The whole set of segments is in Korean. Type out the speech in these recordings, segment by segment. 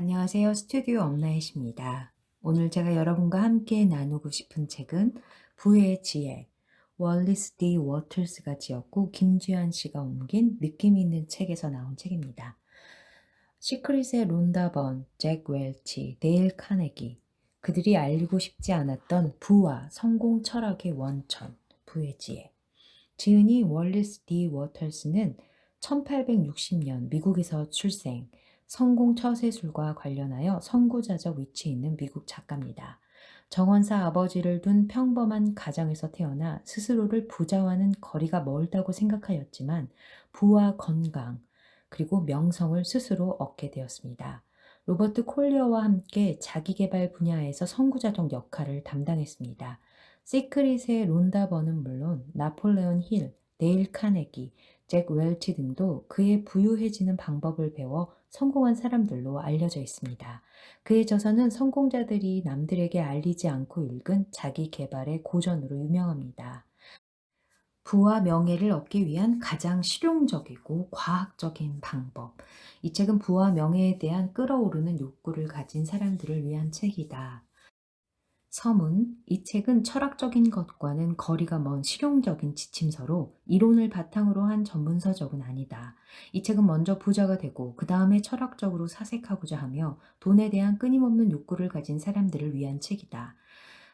안녕하세요. 스튜디오 엄나잇입니다. 오늘 제가 여러분과 함께 나누고 싶은 책은 부의 지혜, 월리스 D. 워털스가 지었고 김주현 씨가 옮긴 느낌 있는 책에서 나온 책입니다. 시크릿의 론다 번, 잭 웰치, 데일 카네기, 그들이 알리고 싶지 않았던 부와 성공 철학의 원천, 부의 지혜. 지은이 월리스 D. 워털스는 1860년 미국에서 출생, 성공 처세술과 관련하여 선구자적 위치에 있는 미국 작가입니다. 정원사 아버지를 둔 평범한 가정에서 태어나 스스로를 부자와는 거리가 멀다고 생각하였지만 부와 건강, 그리고 명성을 스스로 얻게 되었습니다. 로버트 콜리어와 함께 자기계발 분야에서 선구자적 역할을 담당했습니다. 시크릿의 론다 번은 물론 나폴레온 힐, 데일 카네기, 잭 웰치 등도 그의 부유해지는 방법을 배워 성공한 사람들로 알려져 있습니다. 그의 저서는 성공자들이 남들에게 알리지 않고 읽은 자기 개발의 고전으로 유명합니다. 부와 명예를 얻기 위한 가장 실용적이고 과학적인 방법. 이 책은 부와 명예에 대한 끓어오르는 욕구를 가진 사람들을 위한 책이다. 서문, 이 책은 철학적인 것과는 거리가 먼 실용적인 지침서로 이론을 바탕으로 한 전문서적은 아니다. 이 책은 먼저 부자가 되고 그 다음에 철학적으로 사색하고자 하며 돈에 대한 끊임없는 욕구를 가진 사람들을 위한 책이다.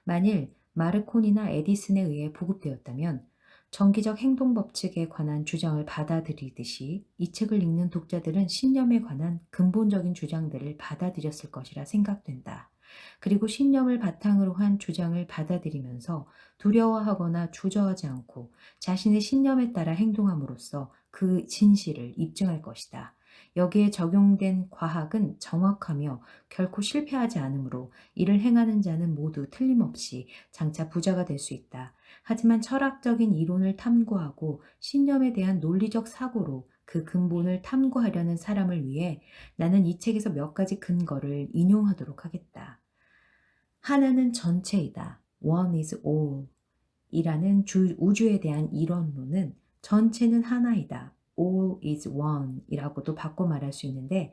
만일 마르코니나 에디슨에 의해 보급되었다면 정기적 행동 법칙에 관한 주장을 받아들이듯이 이 책을 읽는 독자들은 신념에 관한 근본적인 주장들을 받아들였을 것이라 생각된다. 그리고 신념을 바탕으로 한 주장을 받아들이면서 두려워하거나 주저하지 않고 자신의 신념에 따라 행동함으로써 그 진실을 입증할 것이다. 여기에 적용된 과학은 정확하며 결코 실패하지 않으므로 이를 행하는 자는 모두 틀림없이 장차 부자가 될 수 있다. 하지만 철학적인 이론을 탐구하고 신념에 대한 논리적 사고로 그 근본을 탐구하려는 사람을 위해 나는 이 책에서 몇 가지 근거를 인용하도록 하겠다. 하나는 전체이다. One is all. 이라는 우주에 대한 이론론은 전체는 하나이다. All is one. 이라고도 바꿔 말할 수 있는데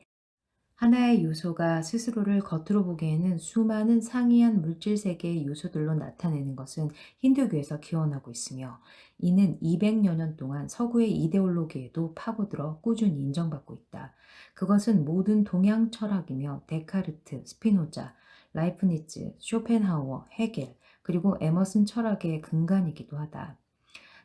하나의 요소가 스스로를 겉으로 보기에는 수많은 상이한 물질 세계의 요소들로 나타내는 것은 힌두교에서 기원하고 있으며 이는 200여 년 동안 서구의 이데올로기에도 파고들어 꾸준히 인정받고 있다. 그것은 모든 동양 철학이며 데카르트, 스피노자, 라이프니츠, 쇼펜하우어, 헤겔, 그리고 에머슨 철학의 근간이기도 하다.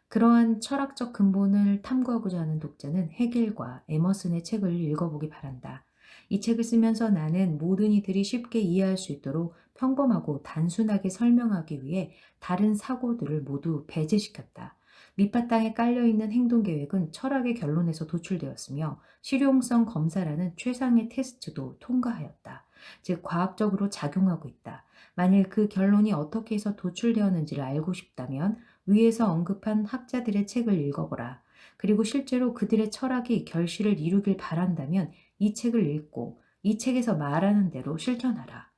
그러한 철학적 근본을 탐구하고자 하는 독자는 헤겔과 에머슨의 책을 읽어보기 바란다. 이 책을 쓰면서 나는 모든 이들이 쉽게 이해할 수 있도록 평범하고 단순하게 설명하기 위해 다른 사고들을 모두 배제시켰다. 밑바탕에 깔려있는 행동계획은 철학의 결론에서 도출되었으며 실용성 검사라는 최상의 테스트도 통과하였다. 즉 과학적으로 작용하고 있다. 만일 그 결론이 어떻게 해서 도출되었는지를 알고 싶다면 위에서 언급한 학자들의 책을 읽어보라. 그리고 실제로 그들의 철학이 결실을 이루길 바란다면 이 책을 읽고 이 책에서 말하는 대로 실천하라.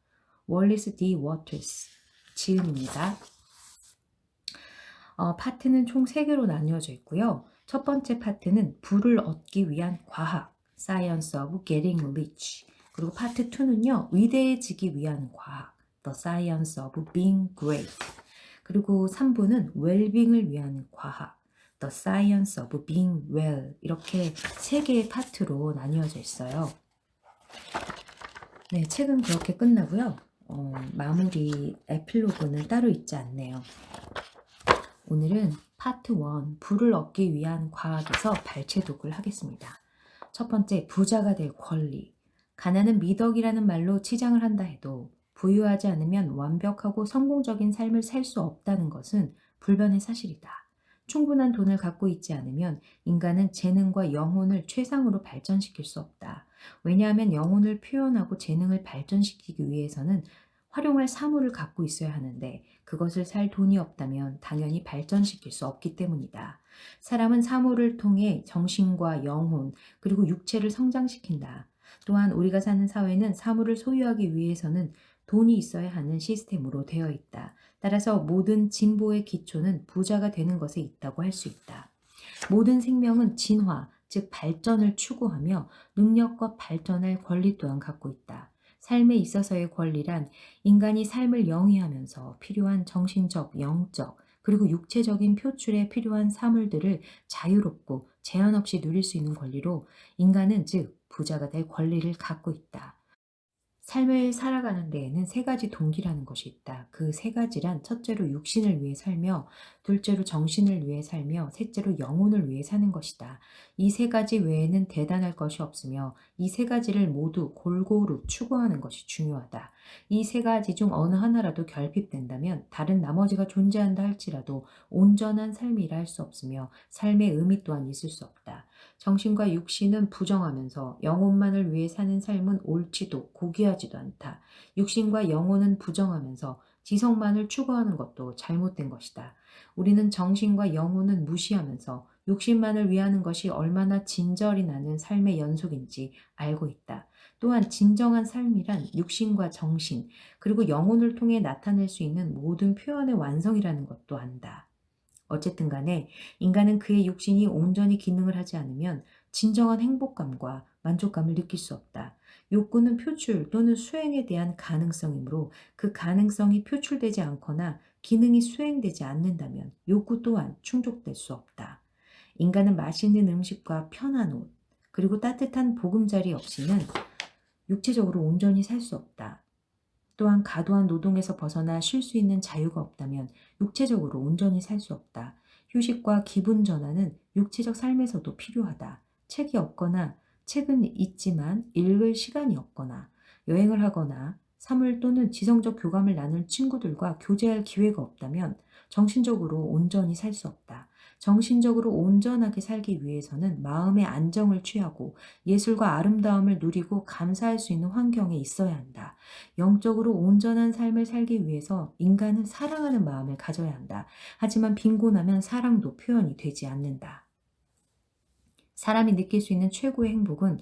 월리스 D. 워터스 지음입니다. 파트는 총 3개로 나뉘어져 있고요. 첫 번째 파트는 부를 얻기 위한 과학, Science of Getting Rich. 그리고 파트 2는요, 위대해지기 위한 과학, The Science of Being Great. 그리고 3부는 웰빙을 위한 과학, The Science of Being Well. 이렇게 3개의 파트로 나뉘어져 있어요. 네, 책은 그렇게 끝나고요. 마무리 에필로그는 따로 있지 않네요. 오늘은 파트 1, 부를 얻기 위한 과학에서 발췌독을 하겠습니다. 첫 번째, 부자가 될 권리. 가난은 미덕이라는 말로 치장을 한다 해도 부유하지 않으면 완벽하고 성공적인 삶을 살 수 없다는 것은 불변의 사실이다. 충분한 돈을 갖고 있지 않으면 인간은 재능과 영혼을 최상으로 발전시킬 수 없다. 왜냐하면 영혼을 표현하고 재능을 발전시키기 위해서는 활용할 사물을 갖고 있어야 하는데 그것을 살 돈이 없다면 당연히 발전시킬 수 없기 때문이다. 사람은 사물을 통해 정신과 영혼 그리고 육체를 성장시킨다. 또한 우리가 사는 사회는 사물을 소유하기 위해서는 돈이 있어야 하는 시스템으로 되어 있다. 따라서 모든 진보의 기초는 부자가 되는 것에 있다고 할 수 있다. 모든 생명은 진화, 즉 발전을 추구하며 능력과 발전할 권리 또한 갖고 있다. 삶에 있어서의 권리란 인간이 삶을 영위하면서 필요한 정신적, 영적, 그리고 육체적인 표출에 필요한 사물들을 자유롭고 제한 없이 누릴 수 있는 권리로 인간은 즉 부자가 될 권리를 갖고 있다. 삶을 살아가는 데에는 세 가지 동기라는 것이 있다. 그 세 가지란 첫째로 육신을 위해 살며, 둘째로 정신을 위해 살며, 셋째로 영혼을 위해 사는 것이다. 이 세 가지 외에는 대단할 것이 없으며, 이 세 가지를 모두 골고루 추구하는 것이 중요하다. 이 세 가지 중 어느 하나라도 결핍된다면 다른 나머지가 존재한다 할지라도 온전한 삶이라 할 수 없으며, 삶의 의미 또한 있을 수 없다. 정신과 육신은 부정하면서 영혼만을 위해 사는 삶은 옳지도 고귀하지도 않다. 육신과 영혼은 부정하면서 지성만을 추구하는 것도 잘못된 것이다. 우리는 정신과 영혼은 무시하면서 육신만을 위하는 것이 얼마나 진절이 나는 삶의 연속인지 알고 있다. 또한 진정한 삶이란 육신과 정신, 그리고 영혼을 통해 나타낼 수 있는 모든 표현의 완성이라는 것도 안다. 어쨌든 간에 인간은 그의 육신이 온전히 기능을 하지 않으면 진정한 행복감과 만족감을 느낄 수 없다. 욕구는 표출 또는 수행에 대한 가능성이므로 그 가능성이 표출되지 않거나 기능이 수행되지 않는다면 욕구 또한 충족될 수 없다. 인간은 맛있는 음식과 편한 옷, 그리고 따뜻한 보금자리 없이는 육체적으로 온전히 살 수 없다. 또한 과도한 노동에서 벗어나 쉴 수 있는 자유가 없다면 육체적으로 온전히 살 수 없다. 휴식과 기분 전환은 육체적 삶에서도 필요하다. 책이 없거나 책은 있지만 읽을 시간이 없거나 여행을 하거나 사물 또는 지성적 교감을 나눌 친구들과 교제할 기회가 없다면 정신적으로 온전히 살 수 없다. 정신적으로 온전하게 살기 위해서는 마음의 안정을 취하고 예술과 아름다움을 누리고 감사할 수 있는 환경에 있어야 한다. 영적으로 온전한 삶을 살기 위해서 인간은 사랑하는 마음을 가져야 한다. 하지만 빈곤하면 사랑도 표현이 되지 않는다. 사람이 느낄 수 있는 최고의 행복은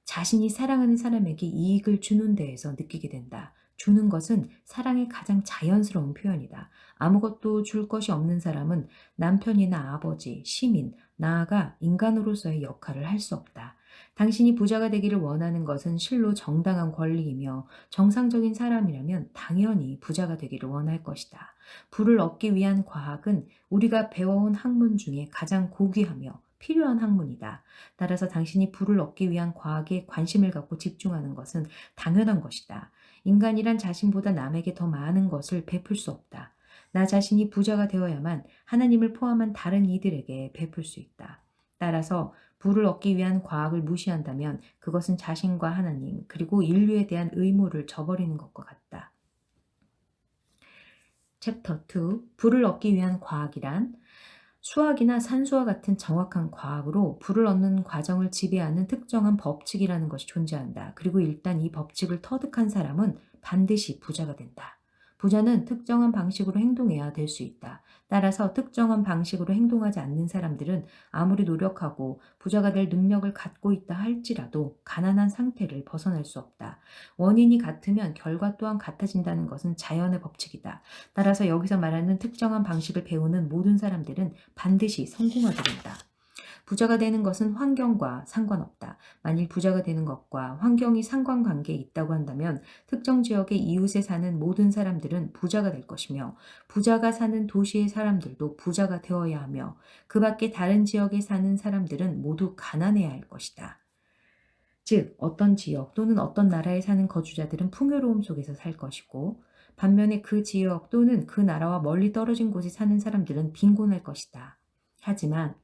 자신이 사랑하는 사람에게 이익을 주는 데에서 느끼게 된다. 주는 것은 사랑의 가장 자연스러운 표현이다. 아무것도 줄 것이 없는 사람은 남편이나 아버지, 시민, 나아가 인간으로서의 역할을 할 수 없다. 당신이 부자가 되기를 원하는 것은 실로 정당한 권리이며 정상적인 사람이라면 당연히 부자가 되기를 원할 것이다. 부를 얻기 위한 과학은 우리가 배워온 학문 중에 가장 고귀하며 필요한 학문이다. 따라서 당신이 부를 얻기 위한 과학에 관심을 갖고 집중하는 것은 당연한 것이다. 인간이란 자신보다 남에게 더 많은 것을 베풀 수 없다. 나 자신이 부자가 되어야만 하나님을 포함한 다른 이들에게 베풀 수 있다. 따라서 부를 얻기 위한 과학을 무시한다면 그것은 자신과 하나님 그리고 인류에 대한 의무를 저버리는 것과 같다. 챕터 2. 부를 얻기 위한 과학이란 수학이나 산수와 같은 정확한 과학으로 부를 얻는 과정을 지배하는 특정한 법칙이라는 것이 존재한다. 그리고 일단 이 법칙을 터득한 사람은 반드시 부자가 된다. 부자는 특정한 방식으로 행동해야 될 수 있다. 따라서 특정한 방식으로 행동하지 않는 사람들은 아무리 노력하고 부자가 될 능력을 갖고 있다 할지라도 가난한 상태를 벗어날 수 없다. 원인이 같으면 결과 또한 같아진다는 것은 자연의 법칙이다. 따라서 여기서 말하는 특정한 방식을 배우는 모든 사람들은 반드시 성공하게 된다. 부자가 되는 것은 환경과 상관없다. 만일 부자가 되는 것과 환경이 상관관계에 있다고 한다면 특정 지역의 이웃에 사는 모든 사람들은 부자가 될 것이며 부자가 사는 도시의 사람들도 부자가 되어야 하며 그 밖에 다른 지역에 사는 사람들은 모두 가난해야 할 것이다. 즉, 어떤 지역 또는 어떤 나라에 사는 거주자들은 풍요로움 속에서 살 것이고 반면에 그 지역 또는 그 나라와 멀리 떨어진 곳에 사는 사람들은 빈곤할 것이다. 하지만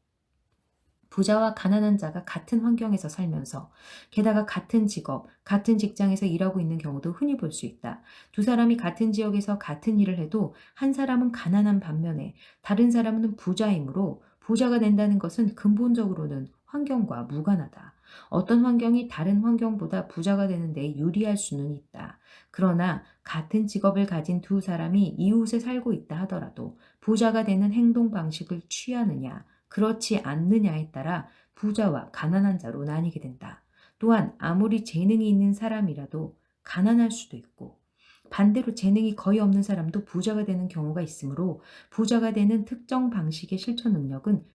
부자와 가난한 자가 같은 환경에서 살면서 게다가 같은 직업, 같은 직장에서 일하고 있는 경우도 흔히 볼 수 있다. 두 사람이 같은 지역에서 같은 일을 해도 한 사람은 가난한 반면에 다른 사람은 부자이므로 부자가 된다는 것은 근본적으로는 환경과 무관하다. 어떤 환경이 다른 환경보다 부자가 되는 데 유리할 수는 있다. 그러나 같은 직업을 가진 두 사람이 이웃에 살고 있다 하더라도 부자가 되는 행동 방식을 취하느냐, 그렇지 않느냐에 따라 부자와 가난한 자로 나뉘게 된다. 또한 아무리 재능이 있는 사람이라도 가난할 수도 있고 반대로 재능이 거의 없는 사람도 부자가 되는 경우가 있으므로 부자가 되는 특정 방식의 실천 능력은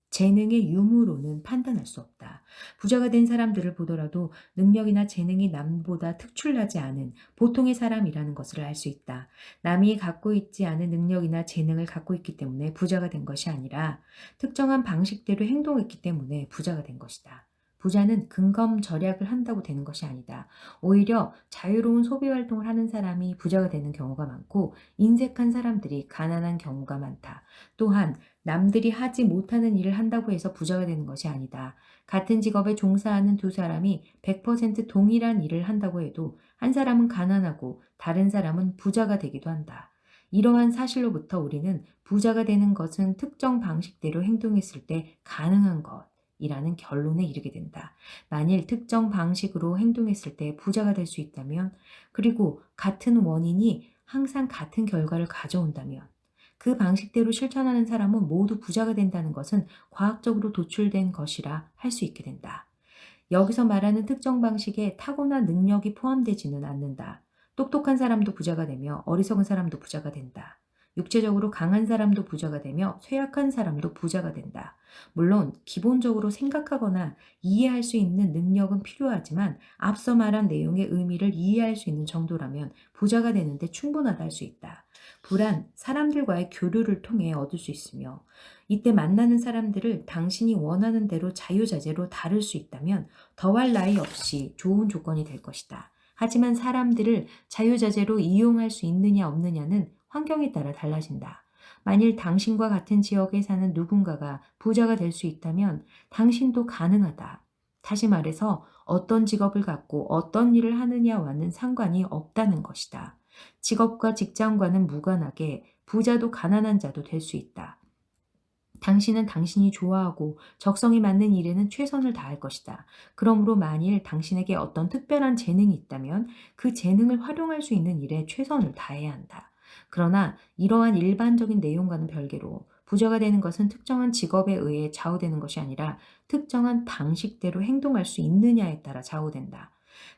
재능의 유무로는 판단할 수 없다. 부자가 된 사람들을 보더라도 능력이나 재능이 남보다 특출나지 않은 보통의 사람이라는 것을 알 수 있다. 남이 갖고 있지 않은 능력이나 재능을 갖고 있기 때문에 부자가 된 것이 아니라 특정한 방식대로 행동했기 때문에 부자가 된 것이다. 부자는 근검절약을 한다고 되는 것이 아니다. 오히려 자유로운 소비 활동을 하는 사람이 부자가 되는 경우가 많고 인색한 사람들이 가난한 경우가 많다. 또한 남들이 하지 못하는 일을 한다고 해서 부자가 되는 것이 아니다. 같은 직업에 종사하는 두 사람이 100% 동일한 일을 한다고 해도 한 사람은 가난하고 다른 사람은 부자가 되기도 한다. 이러한 사실로부터 우리는 부자가 되는 것은 특정 방식대로 행동했을 때 가능한 것이라는 결론에 이르게 된다. 만일 특정 방식으로 행동했을 때 부자가 될 수 있다면, 그리고 같은 원인이 항상 같은 결과를 가져온다면, 그 방식대로 실천하는 사람은 모두 부자가 된다는 것은 과학적으로 도출된 것이라 할 수 있게 된다. 여기서 말하는 특정 방식에 타고난 능력이 포함되지는 않는다. 똑똑한 사람도 부자가 되며 어리석은 사람도 부자가 된다. 육체적으로 강한 사람도 부자가 되며 쇠약한 사람도 부자가 된다. 물론 기본적으로 생각하거나 이해할 수 있는 능력은 필요하지만 앞서 말한 내용의 의미를 이해할 수 있는 정도라면 부자가 되는데 충분하다 할 수 있다. 불안, 사람들과의 교류를 통해 얻을 수 있으며 이때 만나는 사람들을 당신이 원하는 대로 자유자재로 다룰 수 있다면 더할 나위 없이 좋은 조건이 될 것이다. 하지만 사람들을 자유자재로 이용할 수 있느냐 없느냐는 환경에 따라 달라진다. 만일 당신과 같은 지역에 사는 누군가가 부자가 될 수 있다면 당신도 가능하다. 다시 말해서 어떤 직업을 갖고 어떤 일을 하느냐와는 상관이 없다는 것이다. 직업과 직장과는 무관하게 부자도 가난한 자도 될 수 있다. 당신은 당신이 좋아하고 적성에 맞는 일에는 최선을 다할 것이다. 그러므로 만일 당신에게 어떤 특별한 재능이 있다면 그 재능을 활용할 수 있는 일에 최선을 다해야 한다. 그러나 이러한 일반적인 내용과는 별개로 부자가 되는 것은 특정한 직업에 의해 좌우되는 것이 아니라 특정한 방식대로 행동할 수 있느냐에 따라 좌우된다.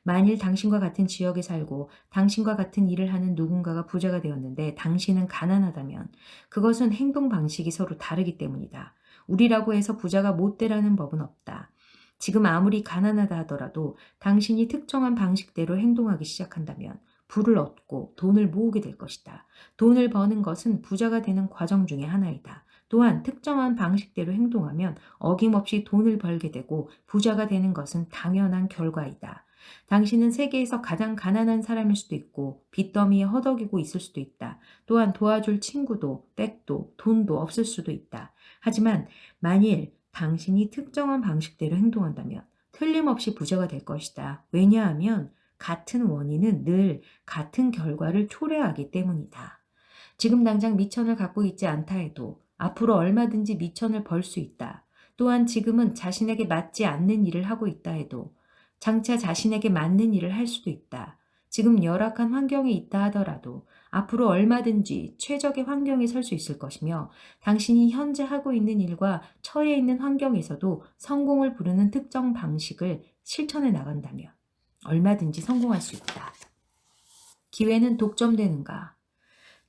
만일 당신과 같은 지역에 살고 당신과 같은 일을 하는 누군가가 부자가 되었는데 당신은 가난하다면 그것은 행동 방식이 서로 다르기 때문이다. 우리라고 해서 부자가 못 되라는 법은 없다. 지금 아무리 가난하다 하더라도 당신이 특정한 방식대로 행동하기 시작한다면 부를 얻고 돈을 모으게 될 것이다. 돈을 버는 것은 부자가 되는 과정 중의 하나이다. 또한 특정한 방식대로 행동하면 어김없이 돈을 벌게 되고 부자가 되는 것은 당연한 결과이다. 당신은 세계에서 가장 가난한 사람일 수도 있고 빚더미에 허덕이고 있을 수도 있다. 또한 도와줄 친구도 백도 돈도 없을 수도 있다. 하지만 만일 당신이 특정한 방식대로 행동한다면 틀림없이 부자가 될 것이다. 왜냐하면 같은 원인은 늘 같은 결과를 초래하기 때문이다. 지금 당장 미천을 갖고 있지 않다 해도 앞으로 얼마든지 미천을 벌 수 있다. 또한 지금은 자신에게 맞지 않는 일을 하고 있다 해도 장차 자신에게 맞는 일을 할 수도 있다. 지금 열악한 환경에 있다 하더라도 앞으로 얼마든지 최적의 환경에 설 수 있을 것이며 당신이 현재 하고 있는 일과 처해 있는 환경에서도 성공을 부르는 특정 방식을 실천해 나간다면 얼마든지 성공할 수 있다. 기회는 독점되는가?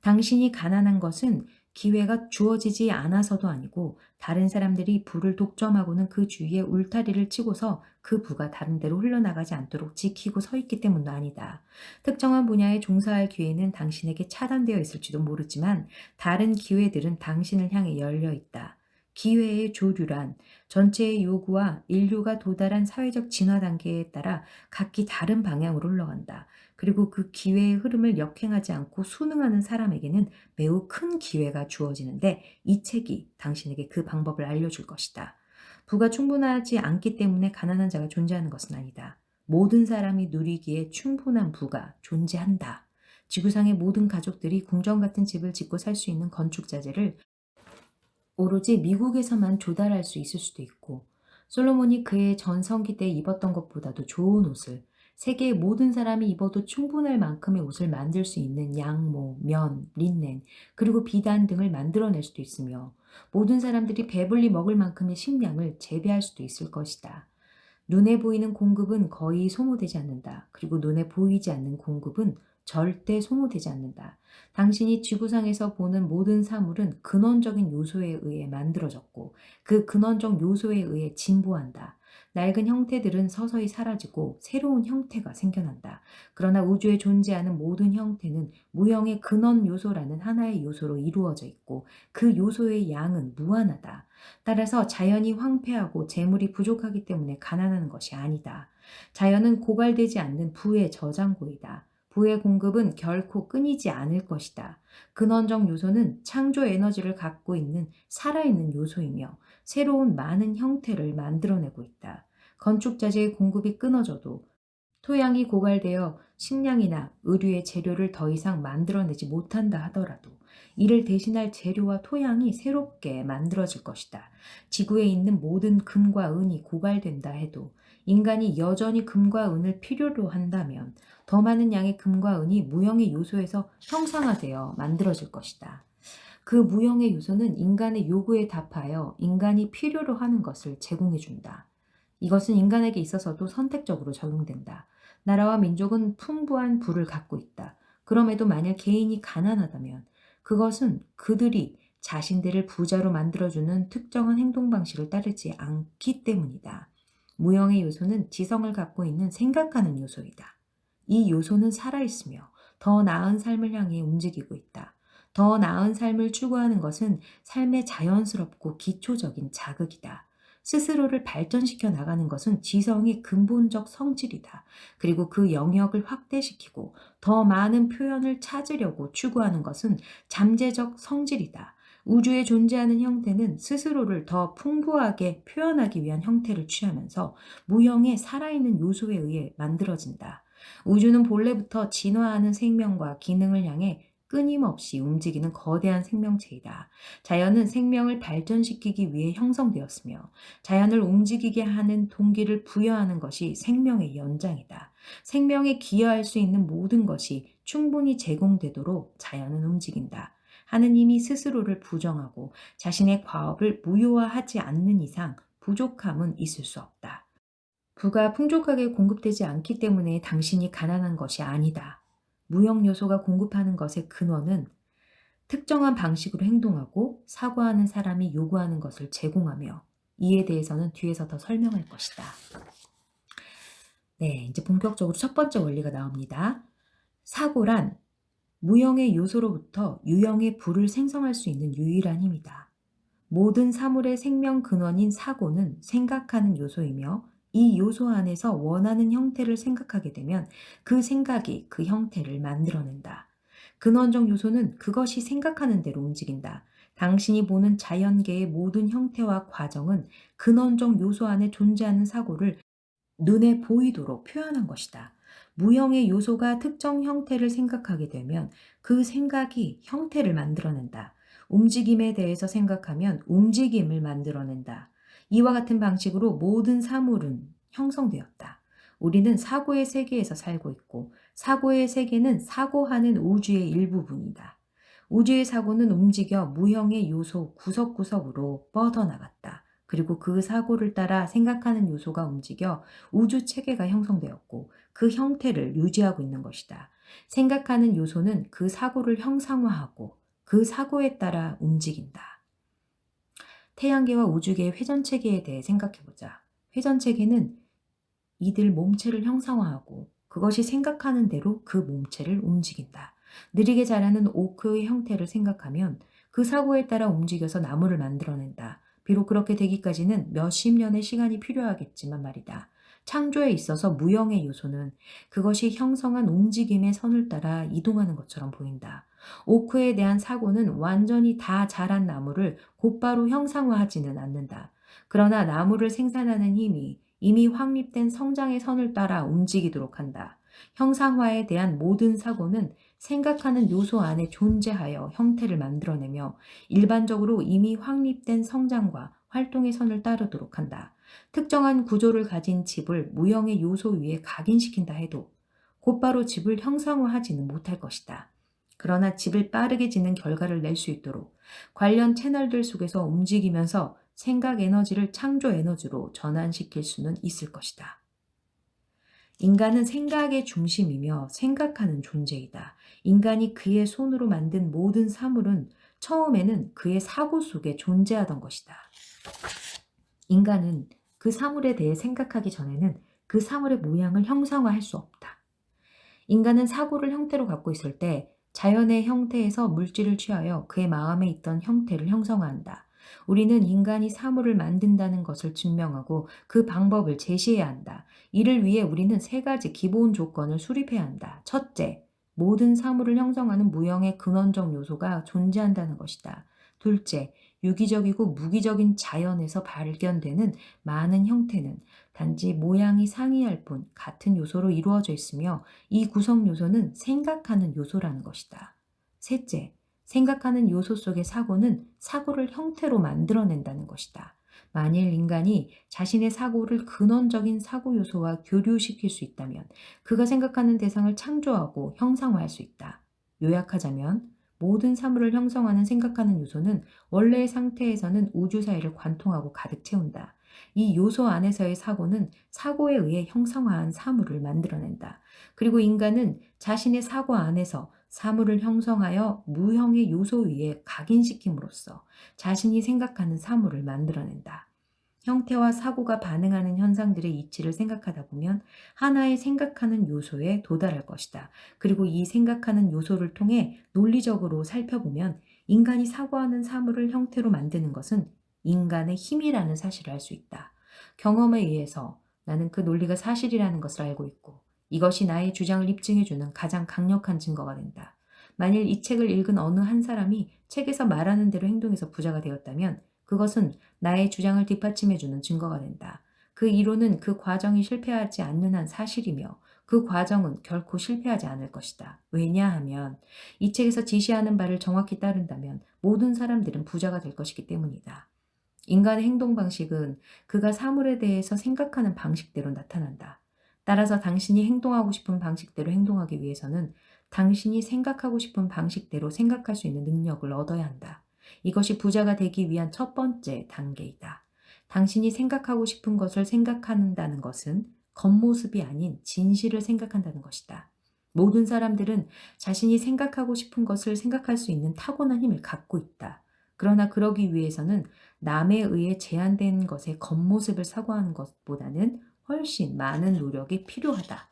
당신이 가난한 것은 기회가 주어지지 않아서도 아니고 다른 사람들이 부를 독점하고는 그 주위에 울타리를 치고서 그 부가 다른 데로 흘러나가지 않도록 지키고 서 있기 때문도 아니다. 특정한 분야에 종사할 기회는 당신에게 차단되어 있을지도 모르지만 다른 기회들은 당신을 향해 열려 있다. 기회의 조류란 전체의 요구와 인류가 도달한 사회적 진화 단계에 따라 각기 다른 방향으로 흘러간다. 그리고 그 기회의 흐름을 역행하지 않고 순응하는 사람에게는 매우 큰 기회가 주어지는데 이 책이 당신에게 그 방법을 알려줄 것이다. 부가 충분하지 않기 때문에 가난한 자가 존재하는 것은 아니다. 모든 사람이 누리기에 충분한 부가 존재한다. 지구상의 모든 가족들이 궁전 같은 집을 짓고 살 수 있는 건축 자재를 오로지 미국에서만 조달할 수 있을 수도 있고 솔로몬이 그의 전성기 때 입었던 것보다도 좋은 옷을 세계의 모든 사람이 입어도 충분할 만큼의 옷을 만들 수 있는 양모, 면, 린넨, 그리고 비단 등을 만들어낼 수도 있으며 모든 사람들이 배불리 먹을 만큼의 식량을 재배할 수도 있을 것이다. 눈에 보이는 공급은 거의 소모되지 않는다. 그리고 눈에 보이지 않는 공급은 절대 소모되지 않는다. 당신이 지구상에서 보는 모든 사물은 근원적인 요소에 의해 만들어졌고 그 근원적 요소에 의해 진보한다. 낡은 형태들은 서서히 사라지고 새로운 형태가 생겨난다. 그러나 우주에 존재하는 모든 형태는 무형의 근원 요소라는 하나의 요소로 이루어져 있고 그 요소의 양은 무한하다. 따라서 자연이 황폐하고 재물이 부족하기 때문에 가난한 것이 아니다. 자연은 고갈되지 않는 부의 저장고이다. 부의 공급은 결코 끊이지 않을 것이다. 근원적 요소는 창조 에너지를 갖고 있는 살아있는 요소이며 새로운 많은 형태를 만들어내고 있다. 건축자재의 공급이 끊어져도 토양이 고갈되어 식량이나 의류의 재료를 더 이상 만들어내지 못한다 하더라도 이를 대신할 재료와 토양이 새롭게 만들어질 것이다. 지구에 있는 모든 금과 은이 고갈된다 해도 인간이 여전히 금과 은을 필요로 한다면 더 많은 양의 금과 은이 무형의 요소에서 형상화되어 만들어질 것이다. 그 무형의 요소는 인간의 요구에 답하여 인간이 필요로 하는 것을 제공해준다. 이것은 인간에게 있어서도 선택적으로 적용된다. 나라와 민족은 풍부한 부를 갖고 있다. 그럼에도 만약 개인이 가난하다면 그것은 그들이 자신들을 부자로 만들어주는 특정한 행동 방식을 따르지 않기 때문이다. 무형의 요소는 지성을 갖고 있는 생각하는 요소이다. 이 요소는 살아있으며 더 나은 삶을 향해 움직이고 있다. 더 나은 삶을 추구하는 것은 삶의 자연스럽고 기초적인 자극이다. 스스로를 발전시켜 나가는 것은 지성의 근본적 성질이다. 그리고 그 영역을 확대시키고 더 많은 표현을 찾으려고 추구하는 것은 잠재적 성질이다. 우주에 존재하는 형태는 스스로를 더 풍부하게 표현하기 위한 형태를 취하면서 무형의 살아있는 요소에 의해 만들어진다. 우주는 본래부터 진화하는 생명과 기능을 향해 끊임없이 움직이는 거대한 생명체이다. 자연은 생명을 발전시키기 위해 형성되었으며 자연을 움직이게 하는 동기를 부여하는 것이 생명의 연장이다. 생명에 기여할 수 있는 모든 것이 충분히 제공되도록 자연은 움직인다. 하느님이 스스로를 부정하고 자신의 과업을 무효화하지 않는 이상 부족함은 있을 수 없다. 부가 풍족하게 공급되지 않기 때문에 당신이 가난한 것이 아니다. 무형 요소가 공급하는 것의 근원은 특정한 방식으로 행동하고 사고하는 사람이 요구하는 것을 제공하며 이에 대해서는 뒤에서 더 설명할 것이다. 네, 이제 본격적으로 첫 번째 원리가 나옵니다. 사고란 무형의 요소로부터 유형의 부를 생성할 수 있는 유일한 힘이다. 모든 사물의 생명 근원인 사고는 생각하는 요소이며 이 요소 안에서 원하는 형태를 생각하게 되면 그 생각이 그 형태를 만들어낸다. 근원적 요소는 그것이 생각하는 대로 움직인다. 당신이 보는 자연계의 모든 형태와 과정은 근원적 요소 안에 존재하는 사고를 눈에 보이도록 표현한 것이다. 무형의 요소가 특정 형태를 생각하게 되면 그 생각이 형태를 만들어낸다. 움직임에 대해서 생각하면 움직임을 만들어낸다. 이와 같은 방식으로 모든 사물은 형성되었다. 우리는 사고의 세계에서 살고 있고 사고의 세계는 사고하는 우주의 일부분이다. 우주의 사고는 움직여 무형의 요소 구석구석으로 뻗어나갔다. 그리고 그 사고를 따라 생각하는 요소가 움직여 우주 체계가 형성되었고 그 형태를 유지하고 있는 것이다. 생각하는 요소는 그 사고를 형상화하고 그 사고에 따라 움직인다. 태양계와 우주계의 회전체계에 대해 생각해보자. 회전체계는 이들 몸체를 형상화하고 그것이 생각하는 대로 그 몸체를 움직인다. 느리게 자라는 오크의 형태를 생각하면 그 사고에 따라 움직여서 나무를 만들어낸다. 비록 그렇게 되기까지는 몇십 년의 시간이 필요하겠지만 말이다. 창조에 있어서 무형의 요소는 그것이 형성한 움직임의 선을 따라 이동하는 것처럼 보인다. 오크에 대한 사고는 완전히 다 자란 나무를 곧바로 형상화하지는 않는다. 그러나 나무를 생산하는 힘이 이미 확립된 성장의 선을 따라 움직이도록 한다. 형상화에 대한 모든 사고는 생각하는 요소 안에 존재하여 형태를 만들어내며 일반적으로 이미 확립된 성장과 활동의 선을 따르도록 한다. 특정한 구조를 가진 집을 무형의 요소 위에 각인시킨다 해도 곧바로 집을 형상화하지는 못할 것이다. 그러나 집을 빠르게 짓는 결과를 낼 수 있도록 관련 채널들 속에서 움직이면서 생각 에너지를 창조 에너지로 전환시킬 수는 있을 것이다. 인간은 생각의 중심이며 생각하는 존재이다. 인간이 그의 손으로 만든 모든 사물은 처음에는 그의 사고 속에 존재하던 것이다. 인간은 그 사물에 대해 생각하기 전에는 그 사물의 모양을 형상화할 수 없다. 인간은 사고를 형태로 갖고 있을 때 자연의 형태에서 물질을 취하여 그의 마음에 있던 형태를 형성한다. 우리는 인간이 사물을 만든다는 것을 증명하고 그 방법을 제시해야 한다. 이를 위해 우리는 세 가지 기본 조건을 수립해야 한다. 첫째, 모든 사물을 형성하는 무형의 근원적 요소가 존재한다는 것이다. 둘째, 유기적이고 무기적인 자연에서 발견되는 많은 형태는 단지 모양이 상이할 뿐 같은 요소로 이루어져 있으며 이 구성 요소는 생각하는 요소라는 것이다. 셋째, 생각하는 요소 속의 사고는 사고를 형태로 만들어낸다는 것이다. 만일 인간이 자신의 사고를 근원적인 사고 요소와 교류시킬 수 있다면 그가 생각하는 대상을 창조하고 형상화할 수 있다. 요약하자면 모든 사물을 형성하는 생각하는 요소는 원래의 상태에서는 우주 사이를 관통하고 가득 채운다. 이 요소 안에서의 사고는 사고에 의해 형성화한 사물을 만들어낸다. 그리고 인간은 자신의 사고 안에서 사물을 형성하여 무형의 요소 위에 각인시킴으로써 자신이 생각하는 사물을 만들어낸다. 형태와 사고가 반응하는 현상들의 이치를 생각하다 보면 하나의 생각하는 요소에 도달할 것이다. 그리고 이 생각하는 요소를 통해 논리적으로 살펴보면 인간이 사고하는 사물을 형태로 만드는 것은 인간의 힘이라는 사실을 알 수 있다. 경험에 의해서 나는 그 논리가 사실이라는 것을 알고 있고 이것이 나의 주장을 입증해주는 가장 강력한 증거가 된다. 만일 이 책을 읽은 어느 한 사람이 책에서 말하는 대로 행동해서 부자가 되었다면 그것은 나의 주장을 뒷받침해주는 증거가 된다. 그 이론은 그 과정이 실패하지 않는 한 사실이며 그 과정은 결코 실패하지 않을 것이다. 왜냐하면 이 책에서 지시하는 바를 정확히 따른다면 모든 사람들은 부자가 될 것이기 때문이다. 인간의 행동 방식은 그가 사물에 대해서 생각하는 방식대로 나타난다. 따라서 당신이 행동하고 싶은 방식대로 행동하기 위해서는 당신이 생각하고 싶은 방식대로 생각할 수 있는 능력을 얻어야 한다. 이것이 부자가 되기 위한 첫 번째 단계이다. 당신이 생각하고 싶은 것을 생각한다는 것은 겉모습이 아닌 진실을 생각한다는 것이다. 모든 사람들은 자신이 생각하고 싶은 것을 생각할 수 있는 타고난 힘을 갖고 있다. 그러나 그러기 위해서는 남에 의해 제한된 것의 겉모습을 사고하는 것보다는 훨씬 많은 노력이 필요하다.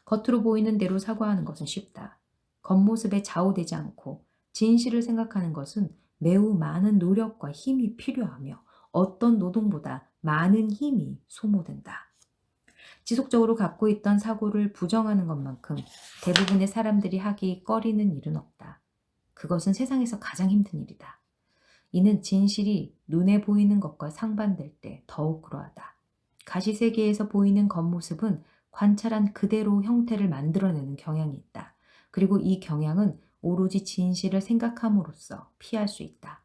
겉으로 보이는 대로 사고하는 것은 쉽다. 겉모습에 좌우되지 않고 진실을 생각하는 것은 매우 많은 노력과 힘이 필요하며 어떤 노동보다 많은 힘이 소모된다. 지속적으로 갖고 있던 사고를 부정하는 것만큼 대부분의 사람들이 하기 꺼리는 일은 없다. 그것은 세상에서 가장 힘든 일이다. 이는 진실이 눈에 보이는 것과 상반될 때 더욱 그러하다. 가시세계에서 보이는 겉모습은 관찰한 그대로 형태를 만들어내는 경향이 있다. 그리고 이 경향은 오로지 진실을 생각함으로써 피할 수 있다.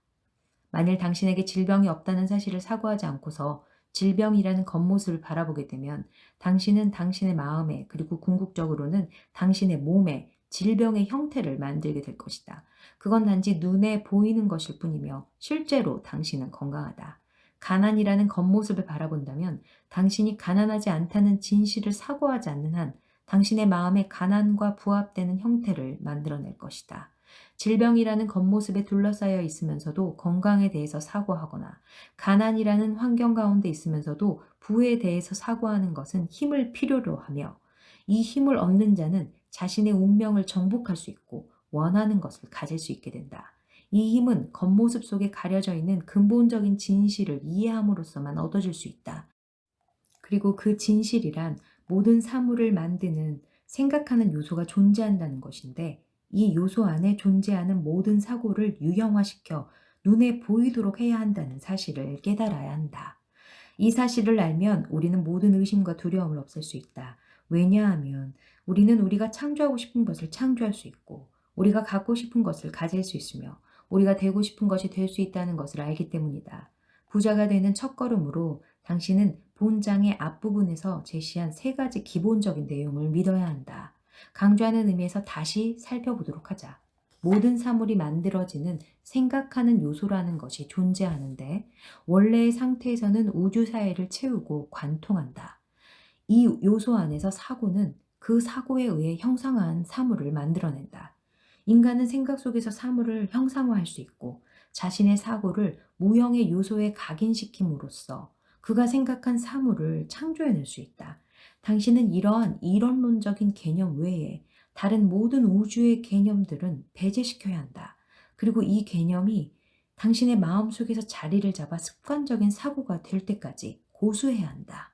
만일 당신에게 질병이 없다는 사실을 사고하지 않고서 질병이라는 겉모습을 바라보게 되면 당신은 당신의 마음에 그리고 궁극적으로는 당신의 몸에 질병의 형태를 만들게 될 것이다. 그건 단지 눈에 보이는 것일 뿐이며 실제로 당신은 건강하다. 가난이라는 겉모습을 바라본다면 당신이 가난하지 않다는 진실을 사고하지 않는 한 당신의 마음에 가난과 부합되는 형태를 만들어낼 것이다. 질병이라는 겉모습에 둘러싸여 있으면서도 건강에 대해서 사고하거나 가난이라는 환경 가운데 있으면서도 부에 대해서 사고하는 것은 힘을 필요로 하며 이 힘을 얻는 자는 자신의 운명을 정복할 수 있고 원하는 것을 가질 수 있게 된다. 이 힘은 겉모습 속에 가려져 있는 근본적인 진실을 이해함으로써만 얻어질 수 있다. 그리고 그 진실이란 모든 사물을 만드는 생각하는 요소가 존재한다는 것인데 이 요소 안에 존재하는 모든 사고를 유형화시켜 눈에 보이도록 해야 한다는 사실을 깨달아야 한다. 이 사실을 알면 우리는 모든 의심과 두려움을 없앨 수 있다. 왜냐하면 우리는 우리가 창조하고 싶은 것을 창조할 수 있고 우리가 갖고 싶은 것을 가질 수 있으며 우리가 되고 싶은 것이 될 수 있다는 것을 알기 때문이다. 부자가 되는 첫걸음으로 당신은 본장의 앞부분에서 제시한 세 가지 기본적인 내용을 믿어야 한다. 강조하는 의미에서 다시 살펴보도록 하자. 모든 사물이 만들어지는 생각하는 요소라는 것이 존재하는데 원래의 상태에서는 우주 사이를 채우고 관통한다. 이 요소 안에서 사고는 그 사고에 의해 형상화한 사물을 만들어낸다. 인간은 생각 속에서 사물을 형상화할 수 있고 자신의 사고를 무형의 요소에 각인시킴으로써 그가 생각한 사물을 창조해낼 수 있다. 당신은 이러한 이론론적인 개념 외에 다른 모든 우주의 개념들은 배제시켜야 한다. 그리고 이 개념이 당신의 마음속에서 자리를 잡아 습관적인 사고가 될 때까지 고수해야 한다.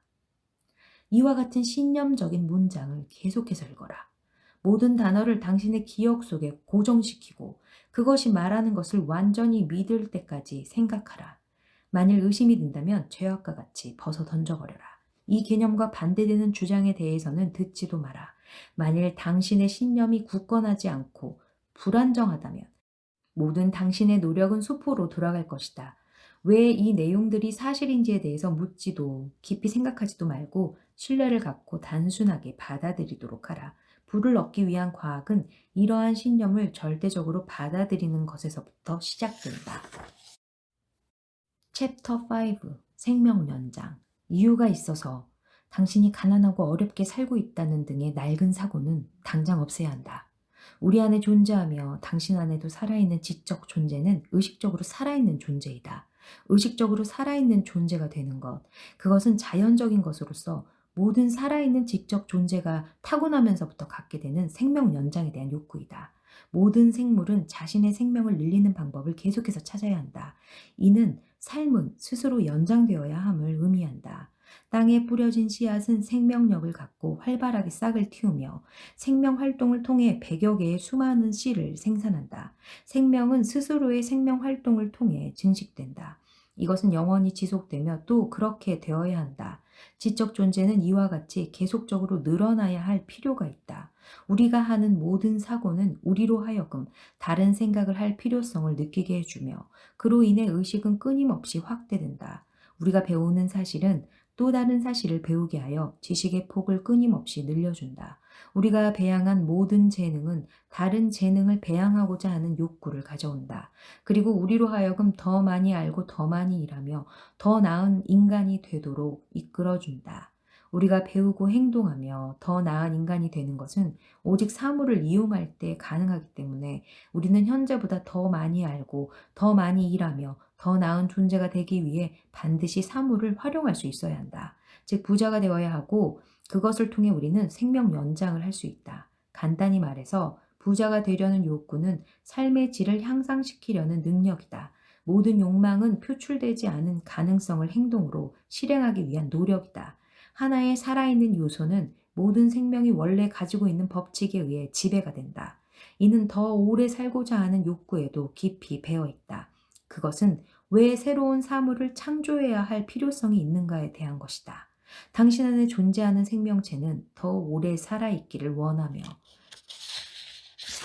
이와 같은 신념적인 문장을 계속해서 읽어라. 모든 단어를 당신의 기억 속에 고정시키고 그것이 말하는 것을 완전히 믿을 때까지 생각하라. 만일 의심이 든다면 죄악과 같이 벗어 던져버려라. 이 개념과 반대되는 주장에 대해서는 듣지도 마라. 만일 당신의 신념이 굳건하지 않고 불안정하다면 모든 당신의 노력은 수포로 돌아갈 것이다. 왜 이 내용들이 사실인지에 대해서 묻지도 깊이 생각하지도 말고 신뢰를 갖고 단순하게 받아들이도록 하라. 부를 얻기 위한 과학은 이러한 신념을 절대적으로 받아들이는 것에서부터 시작된다. 챕터 5 생명 연장 이유가 있어서 당신이 가난하고 어렵게 살고 있다는 등의 낡은 사고는 당장 없애야 한다. 우리 안에 존재하며 당신 안에도 살아있는 지적 존재는 의식적으로 살아있는 존재이다. 의식적으로 살아있는 존재가 되는 것, 그것은 자연적인 것으로서 모든 살아있는 지적 존재가 타고나면서부터 갖게 되는 생명 연장에 대한 욕구이다. 모든 생물은 자신의 생명을 늘리는 방법을 계속해서 찾아야 한다. 이는 삶은 스스로 연장되어야 함을 의미한다. 땅에 뿌려진 씨앗은 생명력을 갖고 활발하게 싹을 틔우며 생명 활동을 통해 100여 개의 수많은 씨를 생산한다. 생명은 스스로의 생명 활동을 통해 증식된다. 이것은 영원히 지속되며 또 그렇게 되어야 한다. 지적 존재는 이와 같이 계속적으로 늘어나야 할 필요가 있다. 우리가 하는 모든 사고는 우리로 하여금 다른 생각을 할 필요성을 느끼게 해주며 그로 인해 의식은 끊임없이 확대된다. 우리가 배우는 사실은 또 다른 사실을 배우게 하여 지식의 폭을 끊임없이 늘려준다. 우리가 배양한 모든 재능은 다른 재능을 배양하고자 하는 욕구를 가져온다. 그리고 우리로 하여금 더 많이 알고 더 많이 일하며 더 나은 인간이 되도록 이끌어준다. 우리가 배우고 행동하며 더 나은 인간이 되는 것은 오직 사물을 이용할 때 가능하기 때문에 우리는 현재보다 더 많이 알고 더 많이 일하며 더 나은 존재가 되기 위해 반드시 사물을 활용할 수 있어야 한다. 즉 부자가 되어야 하고 그것을 통해 우리는 생명 연장을 할 수 있다. 간단히 말해서 부자가 되려는 욕구는 삶의 질을 향상시키려는 능력이다. 모든 욕망은 표출되지 않은 가능성을 행동으로 실행하기 위한 노력이다. 하나의 살아있는 요소는 모든 생명이 원래 가지고 있는 법칙에 의해 지배가 된다. 이는 더 오래 살고자 하는 욕구에도 깊이 배어 있다. 그것은 왜 새로운 사물을 창조해야 할 필요성이 있는가에 대한 것이다. 당신 안에 존재하는 생명체는 더 오래 살아있기를 원하며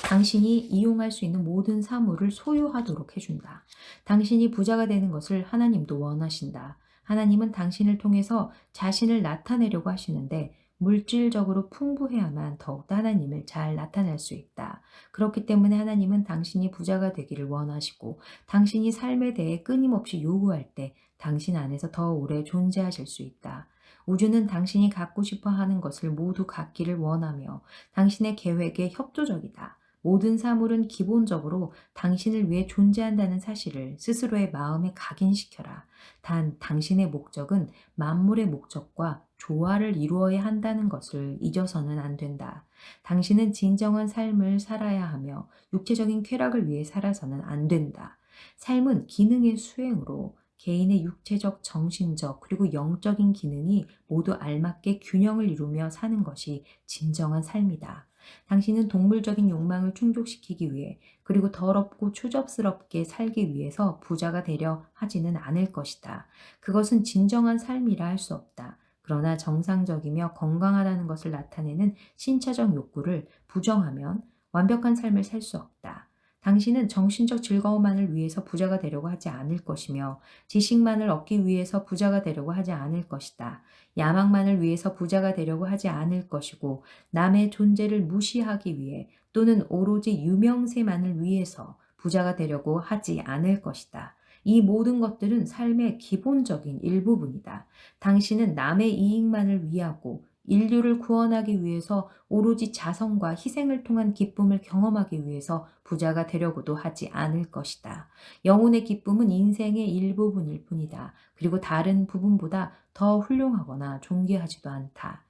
당신이 이용할 수 있는 모든 사물을 소유하도록 해준다. 당신이 부자가 되는 것을 하나님도 원하신다. 하나님은 당신을 통해서 자신을 나타내려고 하시는데 물질적으로 풍부해야만 더욱 하나님을 잘 나타낼 수 있다. 그렇기 때문에 하나님은 당신이 부자가 되기를 원하시고 당신이 삶에 대해 끊임없이 요구할 때 당신 안에서 더 오래 존재하실 수 있다. 우주는 당신이 갖고 싶어 하는 것을 모두 갖기를 원하며 당신의 계획에 협조적이다. 모든 사물은 기본적으로 당신을 위해 존재한다는 사실을 스스로의 마음에 각인시켜라. 단 당신의 목적은 만물의 목적과 조화를 이루어야 한다는 것을 잊어서는 안 된다. 당신은 진정한 삶을 살아야 하며 육체적인 쾌락을 위해 살아서는 안 된다. 삶은 기능의 수행으로 개인의 육체적, 정신적, 그리고 영적인 기능이 모두 알맞게 균형을 이루며 사는 것이 진정한 삶이다. 당신은 동물적인 욕망을 충족시키기 위해 그리고 더럽고 추접스럽게 살기 위해서 부자가 되려 하지는 않을 것이다. 그것은 진정한 삶이라 할 수 없다. 그러나 정상적이며 건강하다는 것을 나타내는 신체적 욕구를 부정하면 완벽한 삶을 살 수 없다. 당신은 정신적 즐거움만을 위해서 부자가 되려고 하지 않을 것이며 지식만을 얻기 위해서 부자가 되려고 하지 않을 것이다. 야망만을 위해서 부자가 되려고 하지 않을 것이고 남의 존재를 무시하기 위해 또는 오로지 유명세만을 위해서 부자가 되려고 하지 않을 것이다. 이 모든 것들은 삶의 기본적인 일부분이다. 당신은 남의 이익만을 위하고 인류를 구원하기 위해서 오로지 자성과 희생을 통한 기쁨을 경험하기 위해서 부자가 되려고도 하지 않을 것이다. 영혼의 기쁨은 인생의 일부분일 뿐이다. 그리고 다른 부분보다 더 훌륭하거나 존귀하지도 않다.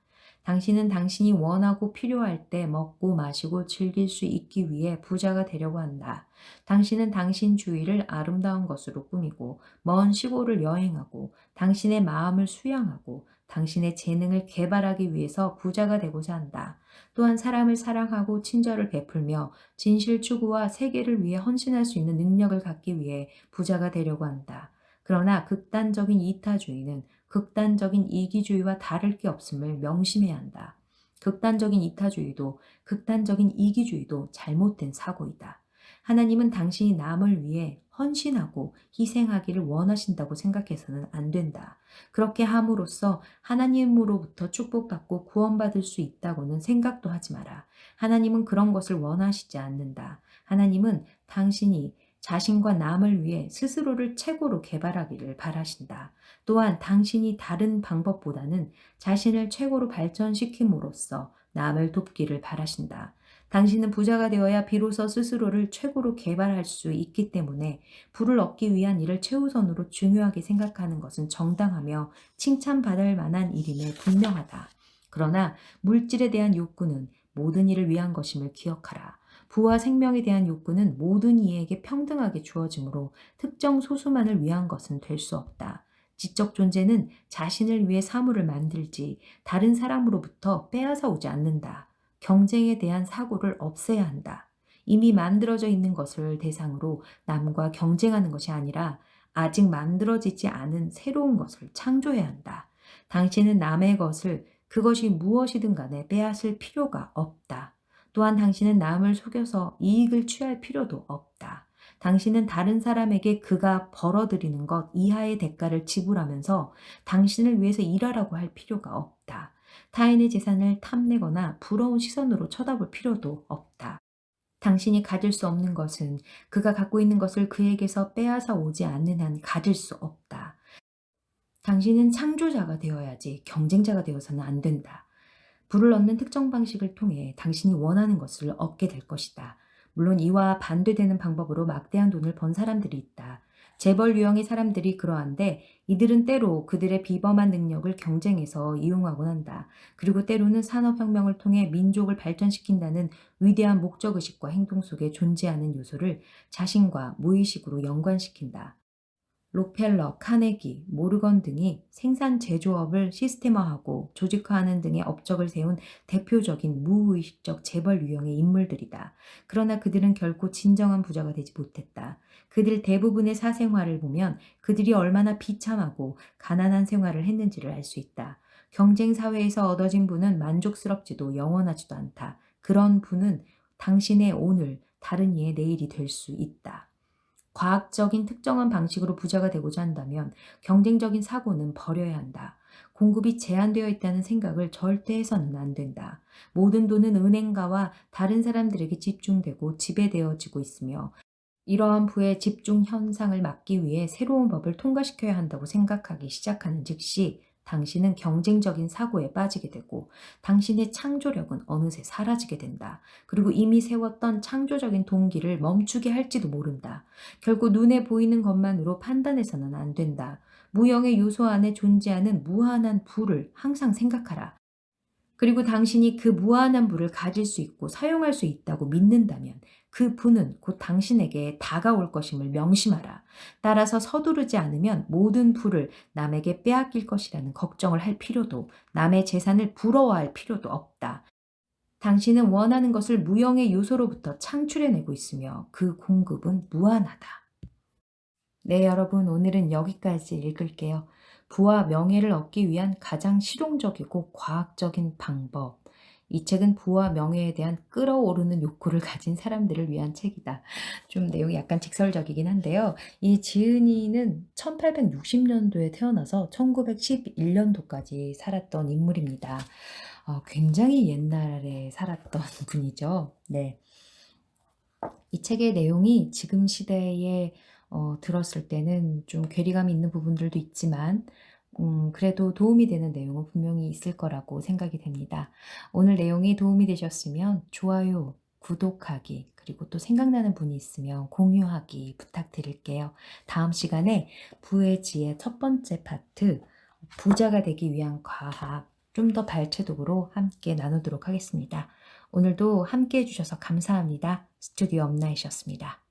당신은 당신이 원하고 필요할 때 먹고 마시고 즐길 수 있기 위해 부자가 되려고 한다. 당신은 당신 주위를 아름다운 것으로 꾸미고 먼 시골을 여행하고 당신의 마음을 수양하고 당신의 재능을 개발하기 위해서 부자가 되고자 한다. 또한 사람을 사랑하고 친절을 베풀며 진실 추구와 세계를 위해 헌신할 수 있는 능력을 갖기 위해 부자가 되려고 한다. 그러나 극단적인 이타주의는 극단적인 이기주의와 다를 게 없음을 명심해야 한다. 극단적인 이타주의도 극단적인 이기주의도 잘못된 사고이다. 하나님은 당신이 남을 위해 헌신하고 희생하기를 원하신다고 생각해서는 안 된다. 그렇게 함으로써 하나님으로부터 축복받고 구원받을 수 있다고는 생각도 하지 마라. 하나님은 그런 것을 원하시지 않는다. 하나님은 당신이 자신과 남을 위해 스스로를 최고로 개발하기를 바라신다. 또한 당신이 다른 방법보다는 자신을 최고로 발전시킴으로써 남을 돕기를 바라신다. 당신은 부자가 되어야 비로소 스스로를 최고로 개발할 수 있기 때문에 부를 얻기 위한 일을 최우선으로 중요하게 생각하는 것은 정당하며 칭찬받을 만한 일임에 분명하다. 그러나 물질에 대한 욕구는 모든 일을 위한 것임을 기억하라. 부와 생명에 대한 욕구는 모든 이에게 평등하게 주어지므로 특정 소수만을 위한 것은 될 수 없다. 지적 존재는 자신을 위해 사물을 만들지 다른 사람으로부터 빼앗아 오지 않는다. 경쟁에 대한 사고를 없애야 한다. 이미 만들어져 있는 것을 대상으로 남과 경쟁하는 것이 아니라 아직 만들어지지 않은 새로운 것을 창조해야 한다. 당신은 남의 것을 그것이 무엇이든 간에 빼앗을 필요가 없다. 또한 당신은 남을 속여서 이익을 취할 필요도 없다. 당신은 다른 사람에게 그가 벌어들이는 것 이하의 대가를 지불하면서 당신을 위해서 일하라고 할 필요가 없다. 타인의 재산을 탐내거나 부러운 시선으로 쳐다볼 필요도 없다. 당신이 가질 수 없는 것은 그가 갖고 있는 것을 그에게서 빼앗아 오지 않는 한 가질 수 없다. 당신은 창조자가 되어야지 경쟁자가 되어서는 안 된다. 부를 얻는 특정 방식을 통해 당신이 원하는 것을 얻게 될 것이다. 물론 이와 반대되는 방법으로 막대한 돈을 번 사람들이 있다. 재벌 유형의 사람들이 그러한데 이들은 때로 그들의 비범한 능력을 경쟁에서 이용하곤 한다. 그리고 때로는 산업혁명을 통해 민족을 발전시킨다는 위대한 목적의식과 행동 속에 존재하는 요소를 자신과 무의식으로 연관시킨다. 록펠러, 카네기, 모르건 등이 생산 제조업을 시스템화하고 조직화하는 등의 업적을 세운 대표적인 무의식적 재벌 유형의 인물들이다. 그러나 그들은 결코 진정한 부자가 되지 못했다. 그들 대부분의 사생활을 보면 그들이 얼마나 비참하고 가난한 생활을 했는지를 알 수 있다. 경쟁 사회에서 얻어진 부는 만족스럽지도 영원하지도 않다. 그런 부는 당신의 오늘, 다른 이의 내일이 될 수 있다. 과학적인 특정한 방식으로 부자가 되고자 한다면 경쟁적인 사고는 버려야 한다. 공급이 제한되어 있다는 생각을 절대 해서는 안 된다. 모든 돈은 은행가와 다른 사람들에게 집중되고 지배되어지고 있으며 이러한 부의 집중 현상을 막기 위해 새로운 법을 통과시켜야 한다고 생각하기 시작하는 즉시 당신은 경쟁적인 사고에 빠지게 되고 당신의 창조력은 어느새 사라지게 된다. 그리고 이미 세웠던 창조적인 동기를 멈추게 할지도 모른다. 결국 눈에 보이는 것만으로 판단해서는 안 된다. 무형의 요소 안에 존재하는 무한한 부를 항상 생각하라. 그리고 당신이 그 무한한 부를 가질 수 있고 사용할 수 있다고 믿는다면 그 부는 곧 당신에게 다가올 것임을 명심하라. 따라서 서두르지 않으면 모든 부를 남에게 빼앗길 것이라는 걱정을 할 필요도 남의 재산을 부러워할 필요도 없다. 당신은 원하는 것을 무형의 요소로부터 창출해내고 있으며 그 공급은 무한하다. 네, 여러분, 오늘은 여기까지 읽을게요. 부와 명예를 얻기 위한 가장 실용적이고 과학적인 방법. 이 책은 부와 명예에 대한 끓어오르는 욕구를 가진 사람들을 위한 책이다. 좀 내용이 약간 직설적이긴 한데요. 이 지은이는 1860년도에 태어나서 1911년도까지 살았던 인물입니다. 굉장히 옛날에 살았던 분이죠. 네. 이 책의 내용이 지금 시대에 들었을 때는 좀 괴리감이 있는 부분들도 있지만 그래도 도움이 되는 내용은 분명히 있을 거라고 생각이 됩니다. 오늘 내용이 도움이 되셨으면 좋아요, 구독하기, 그리고 또 생각나는 분이 있으면 공유하기 부탁드릴게요. 다음 시간에 부의 지혜 첫 번째 파트, 부자가 되기 위한 과학, 좀 더 발췌독으로 함께 나누도록 하겠습니다. 오늘도 함께 해주셔서 감사합니다. 스튜디오 엄나이셨습니다.